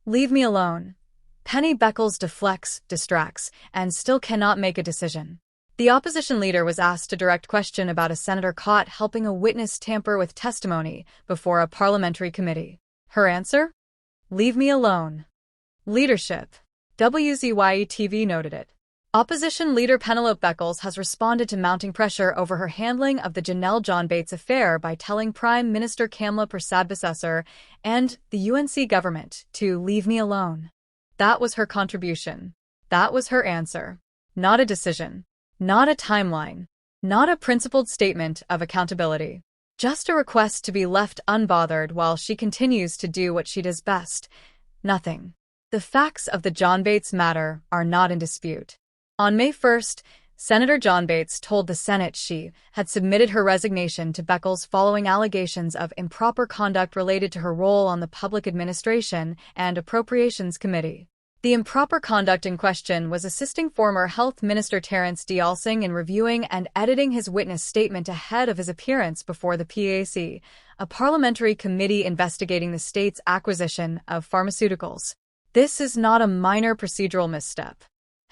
Leave me alone. Penny Beckles deflects, distracts, and still cannot make a decision. The opposition leader was asked a direct question about a senator caught helping a witness tamper with testimony before a parliamentary committee. Her answer? Leave me alone. Leadership. WZYE-TV noted it. Opposition leader Penelope Beckles has responded to mounting pressure over her handling of the Janelle John Bates affair by telling Prime Minister Kamla Persad-Bissessar and the UNC government to leave me alone. That was her contribution. That was her answer. Not a decision. Not a timeline. Not a principled statement of accountability. Just a request to be left unbothered while she continues to do what she does best. Nothing. The facts of the John Bates matter are not in dispute. On May 1st, Senator John Bates told the Senate she had submitted her resignation to Beckles following allegations of improper conduct related to her role on the Public Administration and Appropriations Committee. The improper conduct in question was assisting former Health Minister Terence D'Alsing in reviewing and editing his witness statement ahead of his appearance before the PAC, a parliamentary committee investigating the state's acquisition of pharmaceuticals. This is not a minor procedural misstep.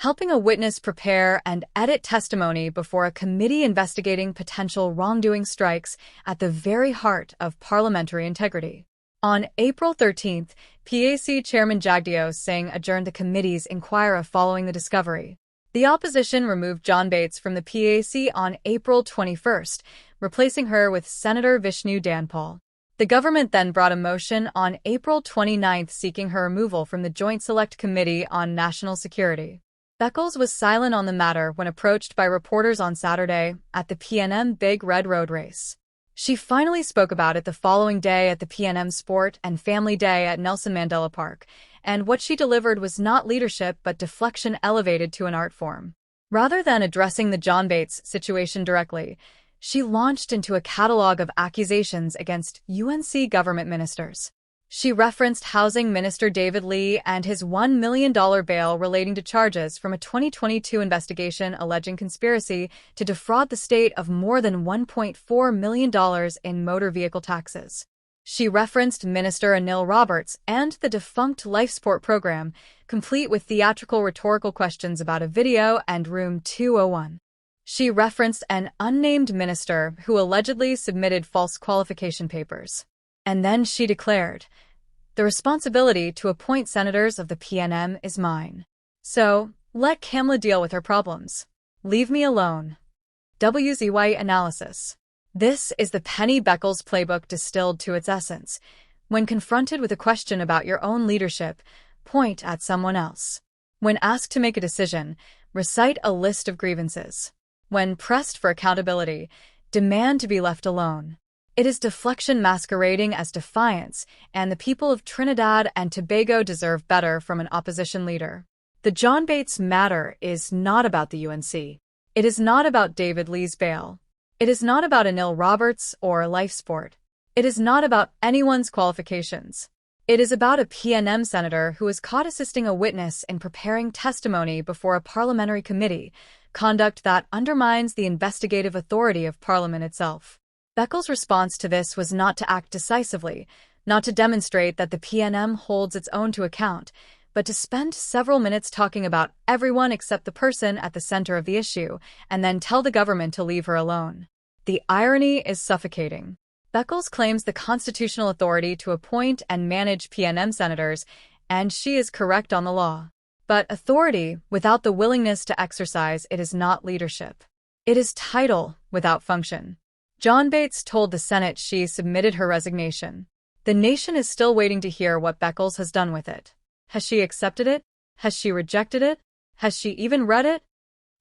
Helping a witness prepare and edit testimony before a committee investigating potential wrongdoing strikes at the very heart of parliamentary integrity. On April 13th, PAC Chairman Jagdeo Singh adjourned the committee's inquiry following the discovery. The opposition removed John Bates from the PAC on April 21st, replacing her with Senator Vishnu Danpal. The government then brought a motion on April 29th seeking her removal from the Joint Select Committee on National Security. Beckles was silent on the matter when approached by reporters on Saturday at the PNM Big Red Road Race. She finally spoke about it the following day at the PNM Sport and Family Day at Nelson Mandela Park, and what she delivered was not leadership but deflection elevated to an art form. Rather than addressing the John Bates situation directly, she launched into a catalog of accusations against UNC government ministers. She referenced Housing Minister David Lee and his $1 million bail relating to charges from a 2022 investigation alleging conspiracy to defraud the state of more than $1.4 million in motor vehicle taxes. She referenced Minister Anil Roberts and the defunct Life Sport program, complete with theatrical rhetorical questions about a video and Room 201. She referenced an unnamed minister who allegedly submitted false qualification papers. And then she declared, "The responsibility to appoint senators of the PNM is mine. So, let Kamla deal with her problems. Leave me alone." WZY analysis. This is the Penny Beckles playbook distilled to its essence. When confronted with a question about your own leadership, point at someone else. When asked to make a decision, recite a list of grievances. When pressed for accountability, demand to be left alone. It is deflection masquerading as defiance, and the people of Trinidad and Tobago deserve better from an opposition leader. The John Bates matter is not about the UNC. It is not about David Lee's bail. It is not about Anil Roberts or Life Sport. It is not about anyone's qualifications. It is about a PNM senator who was caught assisting a witness in preparing testimony before a parliamentary committee, conduct that undermines the investigative authority of Parliament itself. Beckles' response to this was not to act decisively, not to demonstrate that the PNM holds its own to account, but to spend several minutes talking about everyone except the person at the center of the issue, and then tell the government to leave her alone. The irony is suffocating. Beckles claims the constitutional authority to appoint and manage PNM senators, and she is correct on the law. But authority without the willingness to exercise it is not leadership. It is title without function. John Bates told the Senate she submitted her resignation. The nation is still waiting to hear what Beckles has done with it. Has she accepted it? Has she rejected it? Has she even read it?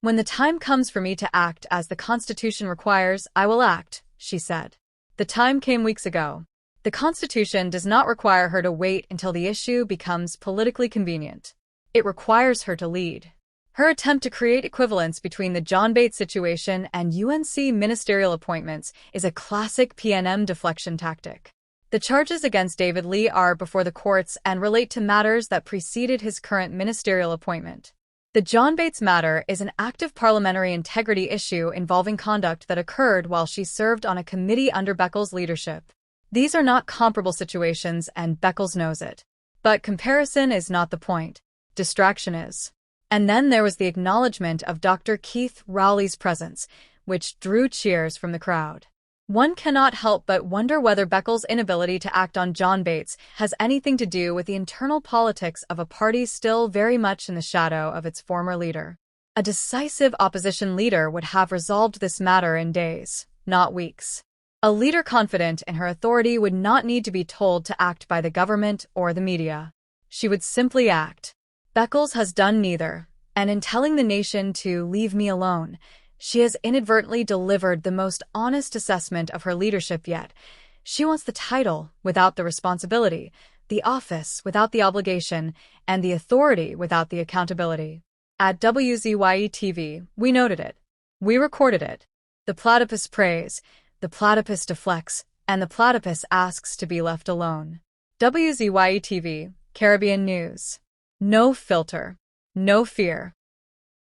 "When the time comes for me to act as the Constitution requires, I will act," she said. The time came weeks ago. The Constitution does not require her to wait until the issue becomes politically convenient. It requires her to lead. Her attempt to create equivalence between the John Bates situation and UNC ministerial appointments is a classic PNM deflection tactic. The charges against David Lee are before the courts and relate to matters that preceded his current ministerial appointment. The John Bates matter is an active parliamentary integrity issue involving conduct that occurred while she served on a committee under Beckles' leadership. These are not comparable situations, and Beckles knows it. But comparison is not the point. Distraction is. And then there was the acknowledgement of Dr. Keith Rowley's presence, which drew cheers from the crowd. One cannot help but wonder whether Beckles' inability to act on John Bates has anything to do with the internal politics of a party still very much in the shadow of its former leader. A decisive opposition leader would have resolved this matter in days, not weeks. A leader confident in her authority would not need to be told to act by the government or the media. She would simply act. Beckles has done neither, and in telling the nation to leave me alone, she has inadvertently delivered the most honest assessment of her leadership yet. She wants the title without the responsibility, the office without the obligation, and the authority without the accountability. At WZYE-TV, we noted it. We recorded it. The platypus prays, the platypus deflects, and the platypus asks to be left alone. WZYE-TV, Caribbean News. No filter. No fear.